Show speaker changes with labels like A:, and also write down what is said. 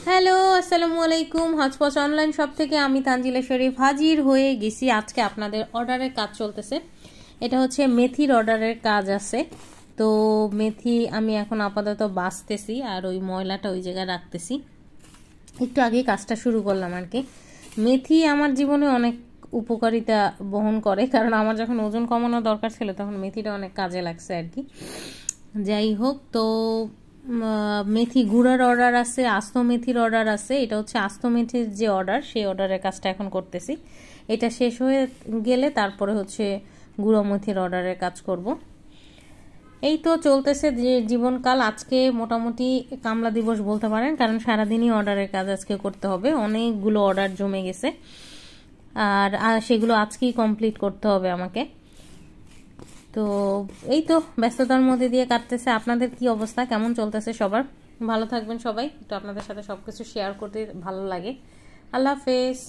A: Hello, আসসালামু আলাইকুম। হজপস online shop থেকে আমি তানজিলা শরীফ হাজির হয়ে গেছি। আজকে আপনাদের অর্ডারের কাজ চলতেছে। এটা হচ্ছে মেথির অর্ডারের কাজ আছে। তো মেথি আমি এখন আপাতত বাছতেছি আর ওই ময়লাটা ওই জায়গায় রাখতেছি। একটু আগে কাজটা শুরু করলাম আর কি। মেথি আমার জীবনে অনেক উপকারিতা বহন করে, কারণ আমার যখন ওজন কমানো দরকার ছিল তখন মেথিটা অনেক কাজে লাগছে আর কি। যাই হোক, তো মেথি গুঁড়ার অর্ডার আছে, আস্ত মেথির অর্ডার আছে। এটা হচ্ছে আস্ত মেথির যে অর্ডার, সেই অর্ডারের কাজটা এখন করতেছি। এটা শেষ হয়ে গেলে তারপরে হচ্ছে গুঁড়ো মেথির অর্ডারের কাজ করব। এই তো চলতেছে যে জীবনকাল। আজকে মোটামুটি কামলা দিবস বলতে পারেন, কারণ সারাদিনই অর্ডারের কাজ আজকে করতে হবে। অনেকগুলো অর্ডার জমে গেছে আর সেগুলো আজকেই কমপ্লিট করতে হবে আমাকে। তো এই তো ব্যস্ততার মধ্যে দিয়ে কাটতেছে। আপনাদের কি অবস্থা, কেমন চলতেছে সবার? ভালো থাকবেন সবাই। তো আপনাদের সাথে সবকিছু শেয়ার করতে ভালো লাগে। আল্লাহ হাফেজ।